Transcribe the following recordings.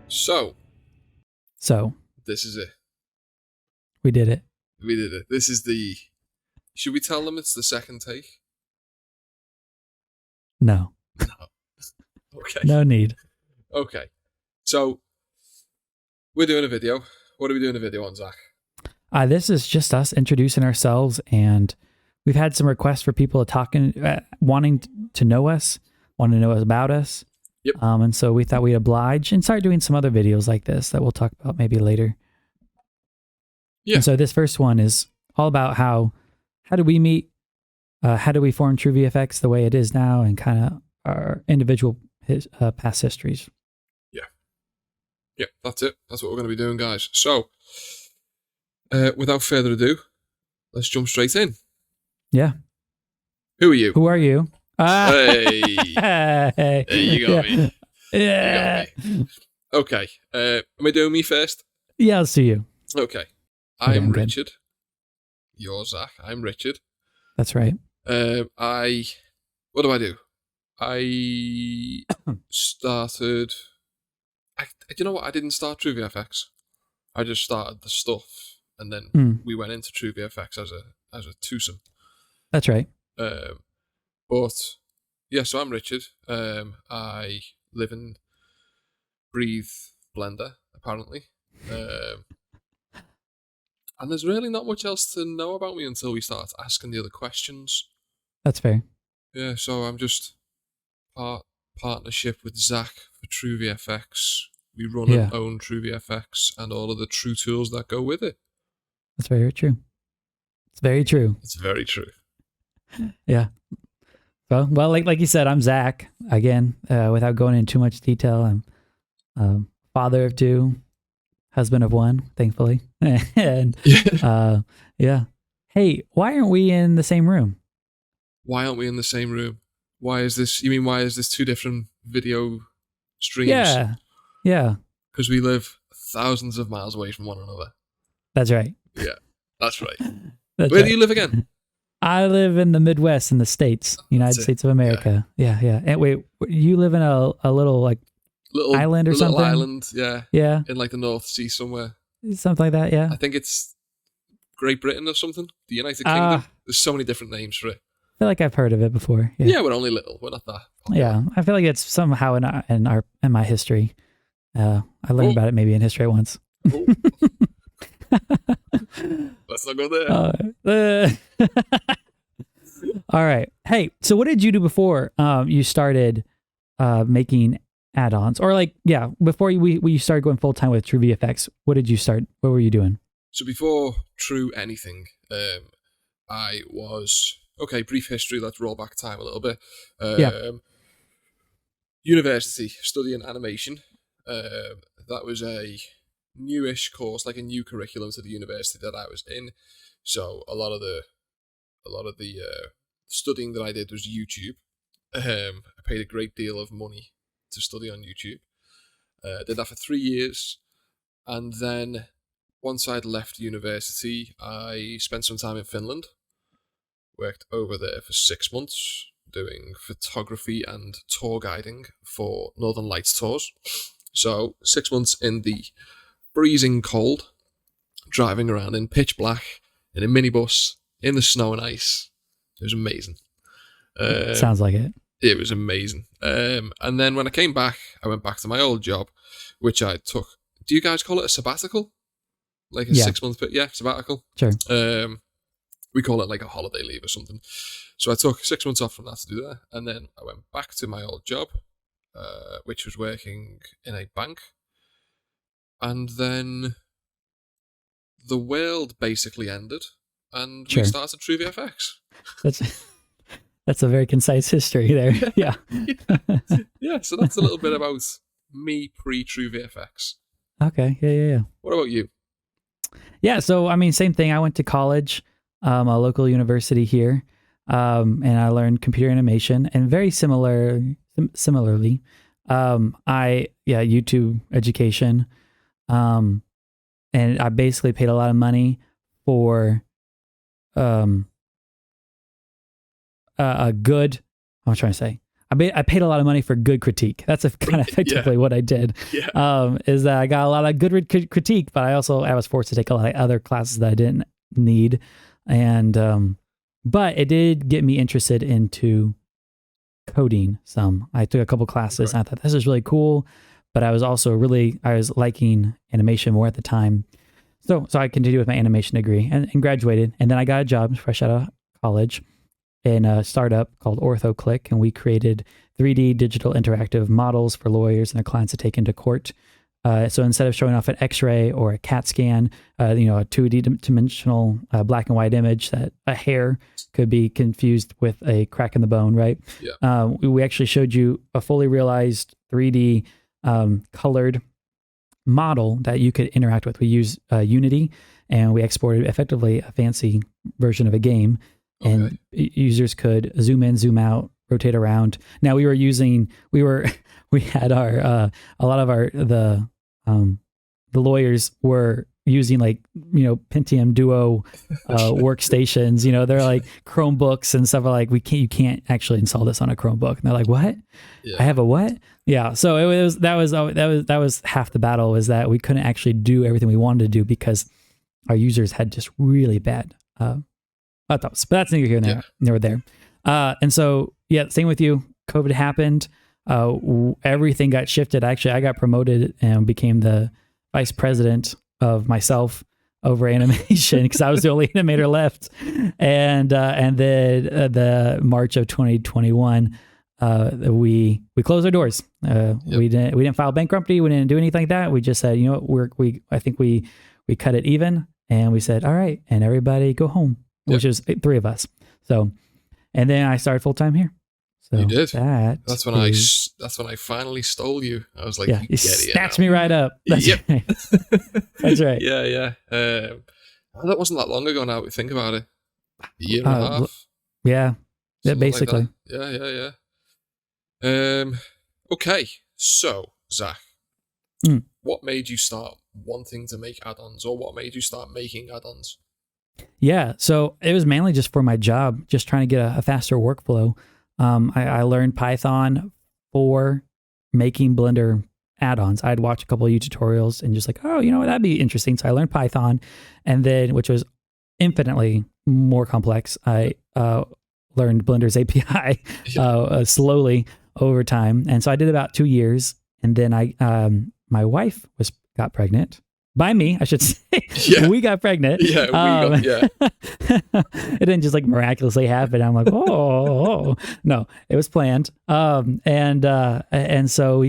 So, So this is it. we did it. We did it. This is the... Should we tell them it's the second take? No. No. Okay. No need. Okay. So, we're doing a video. What are we doing a video on, Zach? This is just us introducing ourselves, and we've had some requests for people wanting to know us, wanting to know about us. Yep. And so we thought we'd oblige and start doing some other videos like this that we'll talk about maybe later. Yeah. And so this first one is all about how did we meet, how do we form True VFX the way it is now, and kind of our individual past histories. Yeah, that's it. That's what we're going to be doing, guys. So, without further ado, let's jump straight in. Yeah. Who are you? Who are you? Hey. Hey, You got me. Yeah. You got me. Okay. Am I doing me first? Yeah, I'll see you. Okay. Okay, I'm I'm good. Richard. You're Zach. I'm Richard. That's right. What do? I started... you know what? I didn't start True VFX. I just started the stuff, and then we went into True VFX as a twosome. That's right. But yeah, so I'm Richard. I live and breathe Blender, apparently. And there's really not much else to know about me until we start asking the other questions. That's fair. Yeah, so I'm just partnership with Zach for True VFX. We run and own True VFX and all of the True tools that go with it. That's very true. It's very true. It's very true. Yeah. Well, like you said, I'm Zach. Again, without going into too much detail, I'm father of two, husband of one, thankfully. And yeah. Hey, why aren't we in the same room? Why aren't we in the same room? Why is this two different video streams? Yeah. Because we live thousands of miles away from one another. That's right. Yeah, that's right. Where do you live again? I live in the Midwest in the States, United States of America. Yeah. And wait, you live in a little island or something? Little island, yeah. Yeah. In like the North Sea somewhere. Something like that, yeah. I think it's Great Britain or something. The United Kingdom. There's so many different names for it. I feel like I've heard of it before. Yeah, we're only little. We're not that popular. Yeah, I feel like it's somehow in my history. I learned about it maybe in history once. Let's not go there. All right. Hey, so what did you do before you started making add-ons? Or before we started going full-time with True VFX, what were you doing? So before True anything, I was... Okay, brief history, let's roll back time a little bit. University, studying animation. That was a newish course, like a new curriculum to the university that I was in. So a lot of the studying that I did was YouTube. I paid a great deal of money to study on YouTube. Did that for 3 years. And then once I'd left university, I spent some time in Finland. Worked over there for 6 months doing photography and tour guiding for Northern Lights tours. So 6 months in the freezing cold, driving around in pitch black in a minibus in the snow and ice. It was amazing. Sounds like it. It was amazing. And then when I came back, I went back to my old job, which I took. Do you guys call it a sabbatical? Like a 6 month, sabbatical. Sure. We call it like a holiday leave or something. So I took 6 months off from that to do that. And then I went back to my old job, which was working in a bank. And then the world basically ended and we started True VFX. That's a very concise history there. Yeah. Yeah, so that's a little bit about me pre-True VFX. Okay, yeah. What about you? Yeah, so same thing. I went to college, a local university here, and I learned computer animation. And very similarly, YouTube education, and I basically paid a lot of money for a good I paid a lot of money for good critique. That's kind of effectively what I did. Yeah. Is that I got a lot of good critique, but I was forced to take a lot of other classes that I didn't need, and but it did get me interested into coding some. I took a couple classes and I thought this is really cool, but I was liking animation more at the time. So I continued with my animation degree and graduated, and then I got a job fresh out of college in a startup called OrthoClick, and we created 3D digital interactive models for lawyers and their clients to take into court. So instead of showing off an X-ray or a CAT scan, a 2D dimensional black and white image that a hair could be confused with a crack in the bone, right? Yeah. We actually showed you a fully realized 3D colored model that you could interact with. We use Unity, and we exported effectively a fancy version of a game, and users could zoom in, zoom out, rotate around. Now we had our a lot of the lawyers were using Pentium Duo workstations. They're like Chromebooks and stuff. Like you can't actually install this on a Chromebook. And they're like, what? Yeah. I have a what? Yeah. So that was half the battle, is that we couldn't actually do everything we wanted to do because our users had just really bad thoughts. But that's neither here nor there. And so same with you. COVID happened. Everything got shifted. Actually, I got promoted and became the vice president of myself over animation because I was the only animator left. And then the March of 2021, we closed our doors. We didn't file bankruptcy. We didn't do anything like that. We just said, I think we cut it even, and we said, all right, and everybody go home, which is 3 of us. So, and then I started full time here. So you did. That's when I finally stole you. I was like, you snatched me right up. That's right. That's right. Yeah. That wasn't that long ago now. We think about it. A year and a half. Yeah. Basically. Like yeah. Okay. So, Zach, what made you start wanting to make add-ons, or what made you start making add-ons? Yeah. So it was mainly just for my job, just trying to get a faster workflow. I learned Python for making Blender add-ons. I'd watch a couple of YouTube tutorials and just like, that'd be interesting. So I learned Python, and then, which was infinitely more complex, I learned Blender's API slowly over time. And so I did about 2 years, and then my wife got pregnant. By me, I should say. Yeah. We got pregnant. Yeah, it didn't just miraculously happen. I'm like, oh. No, it was planned. And so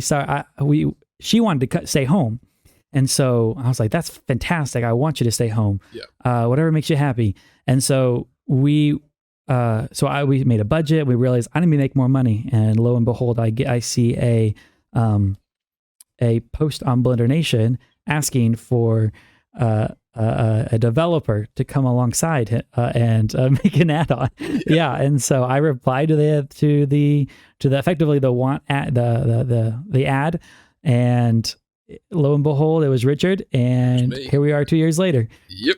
she wanted to stay home. And so I was like, that's fantastic. I want you to stay home. Yeah. Whatever makes you happy. And so we made a budget. We realized I need to make more money. And lo and behold, I see a post on Blender Nation asking for a developer to come alongside and make an add-on. Yeah, and so I replied to the effectively the ad, and lo and behold, it was Richard, and here we are 2 years later. Yep.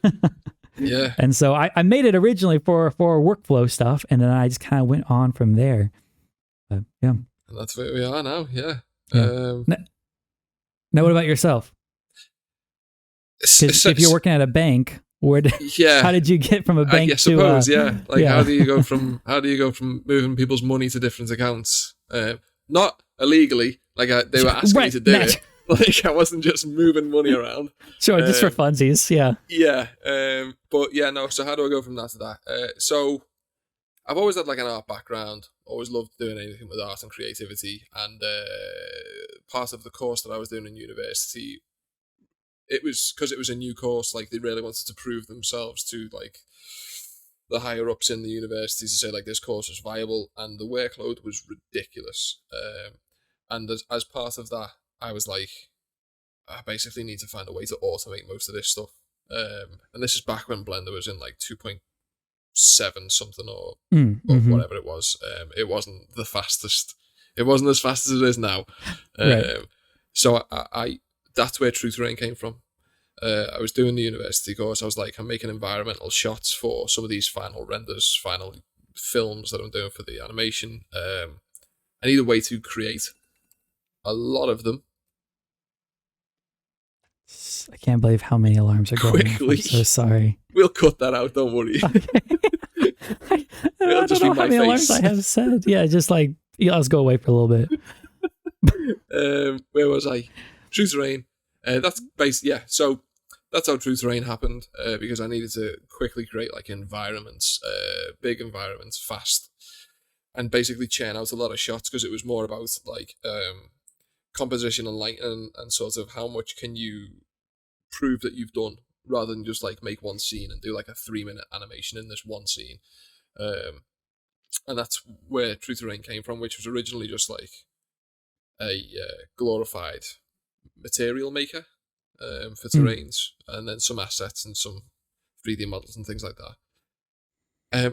Yeah. And so I made it originally for workflow stuff, and then I just kind of went on from there. Yeah. And that's where we are now. Yeah. Now, what about yourself? If you're working at a bank, how did you get from a bank to? How do you go from moving people's money to different accounts? Not illegally, they were asking me to do it. I wasn't just moving money around. Sure, just for funsies. Yeah. Yeah. So how do I go from that to that? So I've always had an art background. Always loved doing anything with art and creativity. And part of the course that I was doing in university, it was because it was a new course. They really wanted to prove themselves to the higher ups in the university to say this course was viable, and the workload was ridiculous. And as part of that, I was like, I basically need to find a way to automate most of this stuff. And this is back when Blender was in 2.7 something or whatever it was. It wasn't the fastest. It wasn't as fast as it is now. Right. So I that's where True Terrain came from. I was doing the university course. I was I'm making environmental shots for some of these final renders, final films that I'm doing for the animation. I need a way to create a lot of them I can't believe how many alarms are going off. quickly. I'm so sorry. We'll cut that out, don't worry. Okay. I It'll don't just know be how my many alarms face. I have said. Yeah, just like, yeah, let's go away for a little bit. Where was I? True Terrain. That's based. Yeah, so that's how True Terrain happened. Because I needed to quickly create like environments, big environments, fast, and basically churn out a lot of shots because it was more about like composition and lighting and sort of how much can you prove that you've done rather than just like make one scene and do like a 3-minute animation in this one scene. And that's where True Terrain came from, which was originally just like a glorified material maker for terrains, and then some assets and some 3D models and things like that.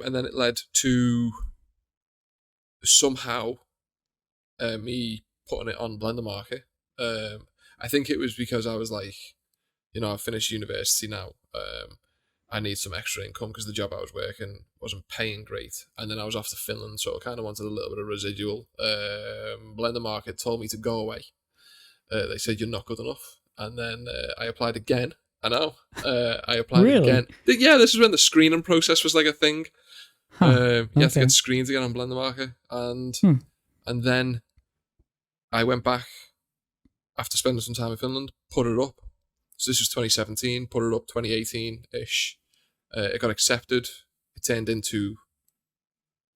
And then it led to somehow me putting it on Blender Market. I think it was because I was like, I finished university now. I need some extra income because the job I was working wasn't paying great. And then I was off to Finland, so I kind of wanted a little bit of residual. Blender Market told me to go away. They said, you're not good enough. And then I applied again. I know. I applied again. Yeah, this is when the screening process was like a thing. You had to get screened to get on Blender Market. And then I went back after spending some time in Finland, put it up. So this was 2017, put it up 2018-ish. It got accepted. It turned into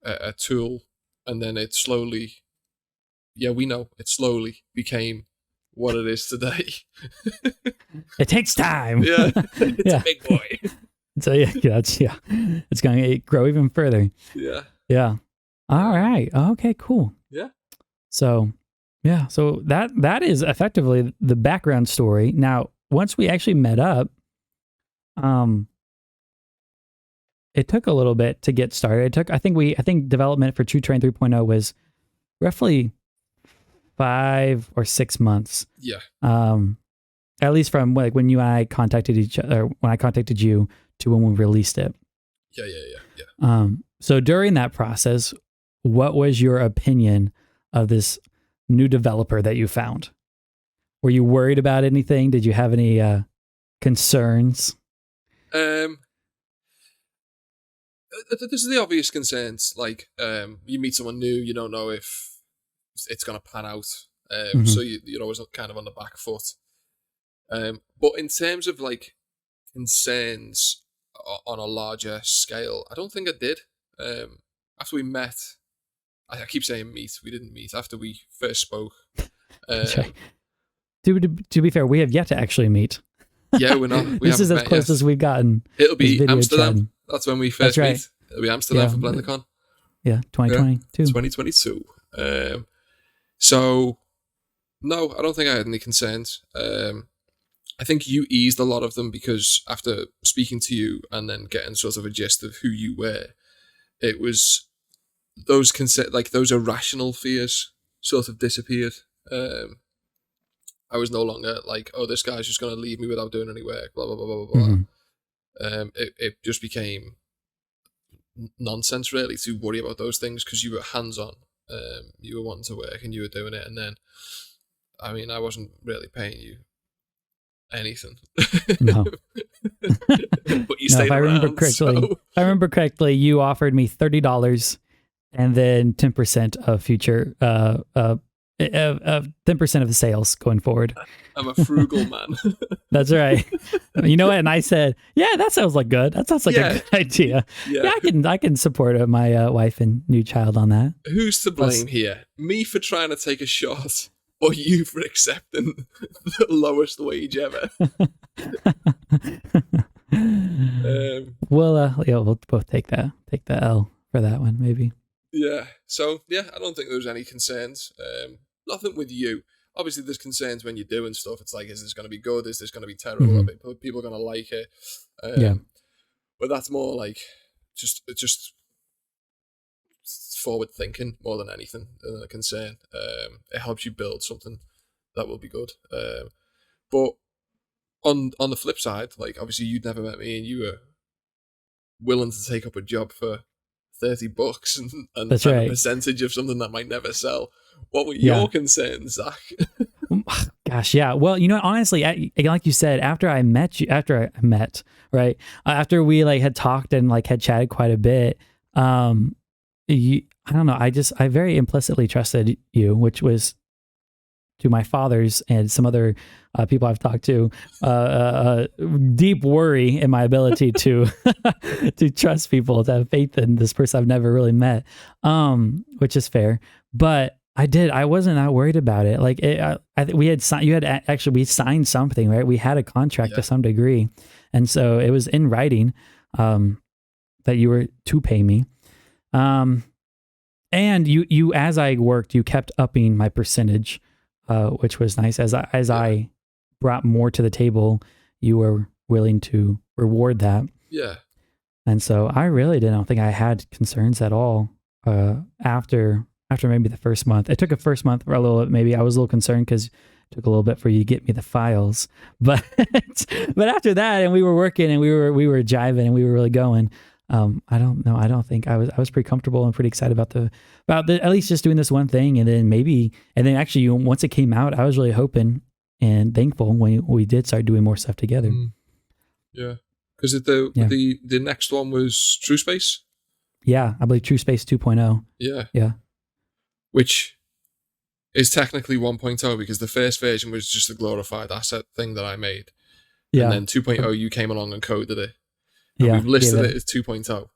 a tool. And then it slowly, it slowly became what it is today. It takes time. Yeah, it's a big boy. So it's going to grow even further. Yeah. All right. Okay, cool. Yeah. So that is effectively the background story. Now, once we actually met up, it took a little bit to get started. I think development for True Terrain 3.0 was roughly 5 or 6 months. Yeah. At least from like when you and I contacted each other, when I contacted you to when we released it. Yeah. So during that process, what was your opinion of this new developer that you found? Were you worried about anything? Did you have any concerns? This is the obvious concerns. Like, you meet someone new, you don't know if it's going to pan out. So you're always kind of on the back foot. But in terms of like concerns on a larger scale, I don't think I did. After we met, I keep saying meet. We didn't meet after we first spoke. To be fair, we have yet to actually meet. Yeah, we're not. This is as close as we've gotten. It'll be Amsterdam. That's when we first meet. It'll be Amsterdam for BlenderCon. Yeah, 2022. 2022. So, no, I don't think I had any concerns. I think you eased a lot of them because after speaking to you and then getting sort of a gist of who you were, it was those those irrational fears sort of disappeared. I was no longer like, oh, this guy's just going to leave me without doing any work, blah, blah, blah, blah, blah. It just became nonsense, really, to worry about those things because you were hands-on. You were wanting to work and you were doing it. And then, I mean, I wasn't really paying you anything. No. But you stayed around. If I remember correctly, you offered me $30 and then 10% of future 10% of the sales going forward. I'm a frugal man. That's right. You know what? And I said, yeah, that sounds like good. That sounds like a good idea. Yeah, I can support my wife and new child on that. Who's to blame here? Me for trying to take a shot, or you for accepting the lowest wage ever? We'll both take the L for that one, maybe. Yeah. So I don't think there was any concerns. Nothing with you. Obviously, there's concerns when you're doing stuff. It's like, is this going to be good? Is this going to be terrible? Are people going to like it? But that's more like just forward thinking more than anything than a concern. It helps you build something that will be good. But on the flip side, like obviously you'd never met me and you were willing to take up a job for $30 and That's a right. percentage of something that might never sell. What were Yeah. your concerns, Zach? Gosh, yeah. Well, honestly, like you said, after after we like had talked and like had chatted quite a bit, I don't know. I very implicitly trusted you, which was to my fathers and some other people I've talked to, deep worry in my ability to to trust people, to have faith in this person I've never really met, which is fair. But I wasn't that worried about it. Like we signed something, right? We had a contract to some degree, and so it was in writing that you were to pay me. And you as I worked, you kept upping my percentage, which was nice. As I brought more to the table, you were willing to reward that. Yeah. And so I really didn't think I had concerns at all after maybe the first month. It took a first month for a little bit. Maybe I was a little concerned because it took a little bit for you to get me the files. But but after that, and we were working and we were jiving and we were really going. I don't know. I don't think I was pretty comfortable and pretty excited about the at least just doing this one thing, and then actually once it came out, I was really hoping and thankful when we did start doing more stuff together. Yeah, because the next one was True Space. Yeah, I believe True Space 2.0. Yeah. Which is technically 1.0 because the first version was just a glorified asset thing that I made. Yeah. And then 2.0, you came along and coded it. And we've listed it as 2.0.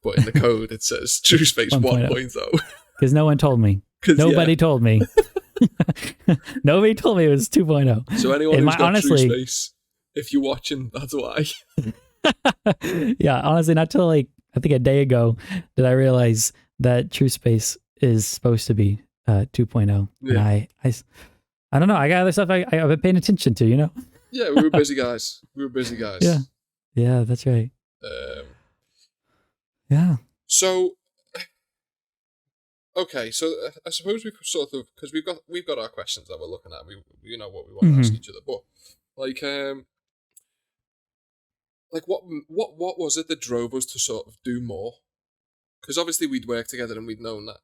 But in the code, it says True Space 1.0. Because no one told me. Nobody told me. Nobody told me it was 2.0. So anyone who's got True Space, if you're watching, that's why. Yeah, honestly, not till like, I think a day ago, did I realize that True Space is supposed to be 2.0. Yeah. And I don't know. I got other stuff I've been paying attention to, Yeah, we were busy guys. Yeah, that's right. Yeah. So, okay, so I suppose we could sort of, because we've got our questions that we're looking at. We know what we want to ask each other, but like what was it that drove us to sort of do more? Because obviously we'd worked together and we'd known that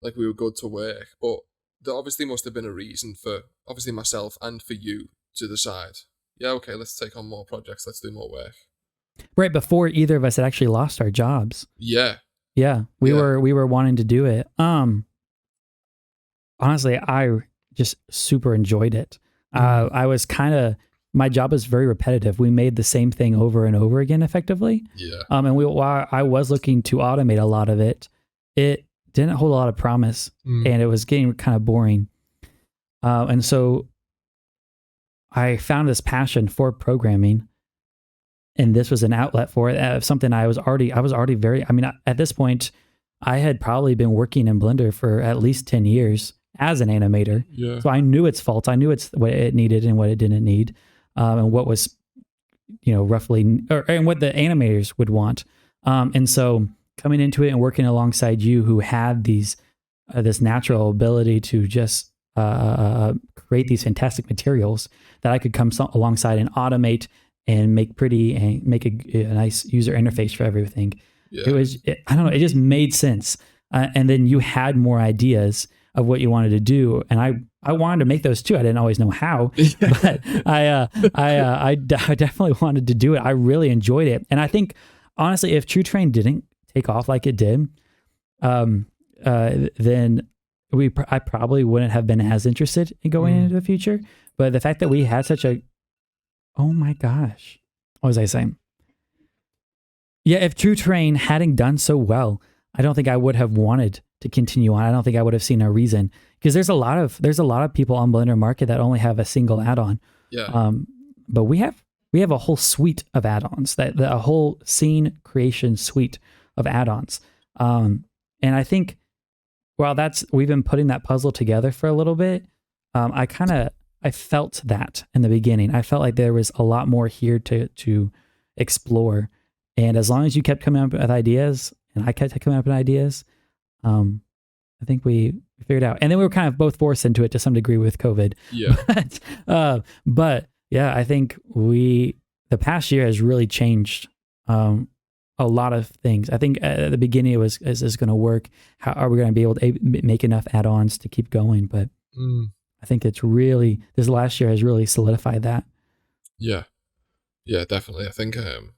like we were good to work, but there obviously must have been a reason for obviously myself and for you to decide, yeah, okay, let's take on more projects, let's do more work. Right before either of us had actually lost our jobs. Yeah. We were wanting to do it. Honestly, I just super enjoyed it. I was my job was very repetitive. We made the same thing over and over again effectively. Yeah. And while I was looking to automate a lot of it, it didn't hold a lot of promise and it was getting kind of boring. And so I found this passion for programming, and this was an outlet for it. Something I was already very, at this point, I had probably been working in Blender for at least 10 years as an animator. Yeah. So I knew its faults. I knew what it needed and what it didn't need, and what was, roughly, and what the animators would want. And so coming into it and working alongside you, who had this natural ability to just create these fantastic materials that I could come alongside and automate and make pretty and make a nice user interface for everything. Yeah. I don't know, it just made sense. And then you had more ideas of what you wanted to do, and I wanted to make those too. I didn't always know how, but I definitely wanted to do it. I really enjoyed it, and I think honestly, if True Train didn't take off like it did, then I probably wouldn't have been as interested in going into the future. But the fact that we had oh my gosh, what was I saying? Yeah, if True Train hadn't done so well, I don't think I would have wanted to continue on. I don't think I would have seen a reason, because there's a lot of people on Blender market that only have a single add-on. Yeah. But we have a whole suite of add-ons, a whole scene creation suite of add-ons. And I think while we've been putting that puzzle together for a little bit, I felt that in the beginning. I felt like there was a lot more here to explore. And as long as you kept coming up with ideas and I kept coming up with ideas, I think we figured it out. And then we were kind of both forced into it to some degree with COVID. Yeah. But yeah, I think the past year has really changed a a lot of things. I think at the beginning it was, is this going to work? How are we going to be able to make enough add-ons to keep going? But I think it's really, this last year has really solidified that. Yeah. Yeah, definitely. I think, and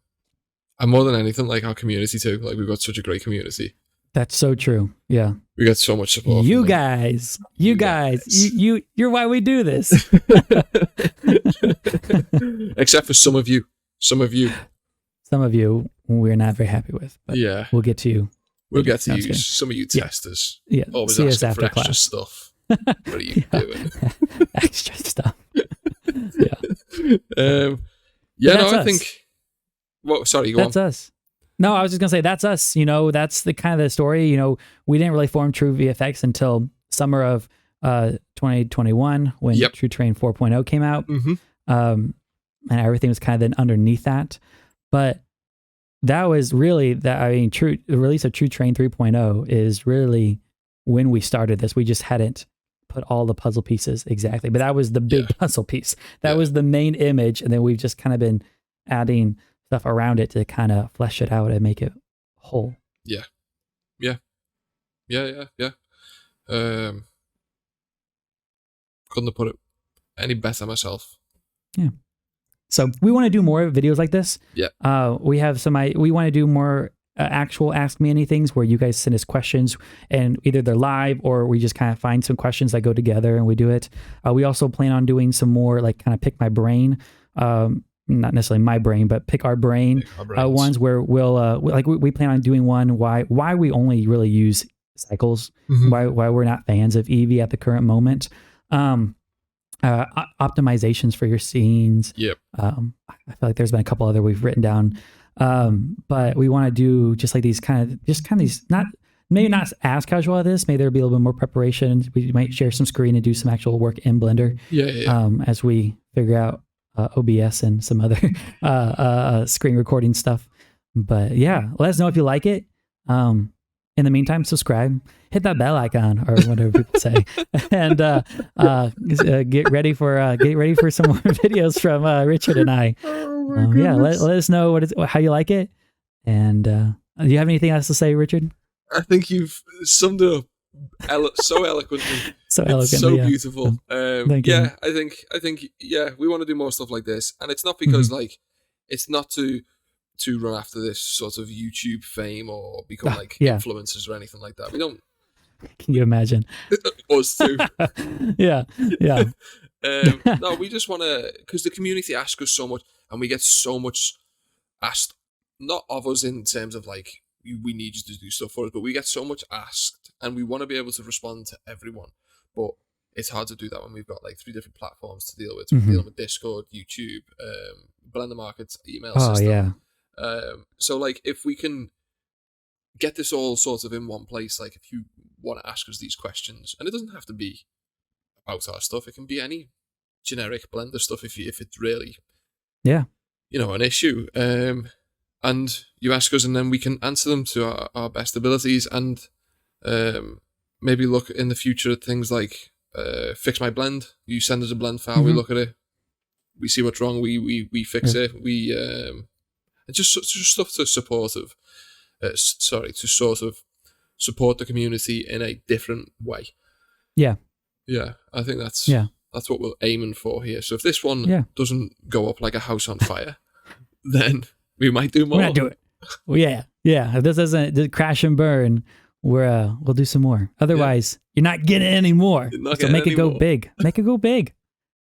more than anything, like our community too. Like we've got such a great community. That's so true. Yeah. We got so much support. You guys, you're why we do this. Except for some of you. Some of you we're not very happy with. But yeah. We'll get to you. We'll get to you. Some of you testers. Yeah. Always See asking us after for extra class. stuff. What are you doing? Extra stuff. Yeah. I think. Well, sorry, go That's on. us. No, I was just gonna say that's us. You know, that's the kind of the story. You know, we didn't really form True VFX until summer of 2021 when True Train 4.0 came out, and everything was kind of then underneath that. But that was really that. I mean, the release of True Train 3.0 is really when we started this. We just hadn't put all the puzzle pieces exactly, but that was the big puzzle piece. That was the main image, and then we've just kind of been adding stuff around it to kind of flesh it out and make it whole. Yeah. Couldn't have put it any better myself. Yeah. So we want to do more videos like this. Yeah. We have we want to do more actual Ask Me Anythings where you guys send us questions and either they're live or we just kind of find some questions that go together and we do it. We also plan on doing some more like kind of pick my brain. Not necessarily my brain, but pick our brain ones where we'll we plan on doing one why we only really use cycles, why we're not fans of Eevee at the current moment, optimizations for your scenes. I feel like there's been a couple other we've written down, but we want to do just like these kind of these maybe not as casual as this. Maybe there'll be a little bit more preparation. We might share some screen and do some actual work in Blender as we figure out OBS and some other screen recording stuff. But yeah, let us know if you like it. In the meantime, subscribe, hit that bell icon or whatever people say, and get ready for some more videos from Richard and I. Let us know how you like it. And do you have anything else to say, Richard? I think you've summed it up so eloquently. So beautiful. Thank you. I think we want to do more stuff like this, and it's not because like it's not to run after this sort of YouTube fame or become influencers or anything like that. We don't. Can you imagine? Us too. Yeah. No, we just want to, because the community asks us so much, and we get so much asked, not of us in terms of like we need you to do stuff for us, but we get so much asked, and we want to be able to respond to everyone. But it's hard to do that when we've got like 3 different platforms to deal with. We're dealing with Discord, YouTube, Blender Market's email system. So like if we can get this all sort of in one place, like if you want to ask us these questions, and it doesn't have to be about our stuff, it can be any generic Blender stuff if it's really an issue. And you ask us, and then we can answer them to our best abilities, and maybe look in the future at things like fix my blend. You send us a blend file, we look at it, we see what's wrong, we fix it. We it's just stuff to support the community in a different way. Yeah, I think that's what we're aiming for here. So if this one doesn't go up like a house on fire, then we might do more. We're not doing it. Well, yeah. If this doesn't crash and burn, we'll do some more. Otherwise, you're not getting any more. So make it go big. Make it go big.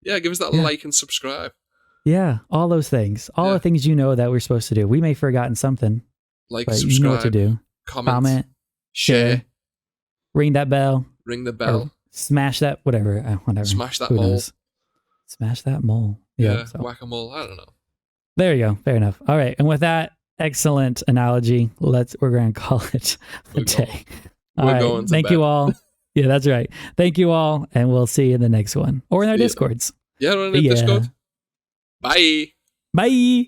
Yeah, give us that like and subscribe. Yeah, all those things. All the things you know that we're supposed to do. We may have forgotten something. Like, but subscribe, you know what to do. Comment, share, ring that bell. Ring the bell. Smash that, whatever. Smash that mole. Smash that mole. Yeah, whack-a-mole. I don't know. There you go. Fair enough. All right. And with that excellent analogy, we're going to call it a day. All right. Thank you all. Yeah, that's right. Thank you all. And we'll see you in the next one or in our Discords. Yeah, we're in the Discord. Bye. Bye.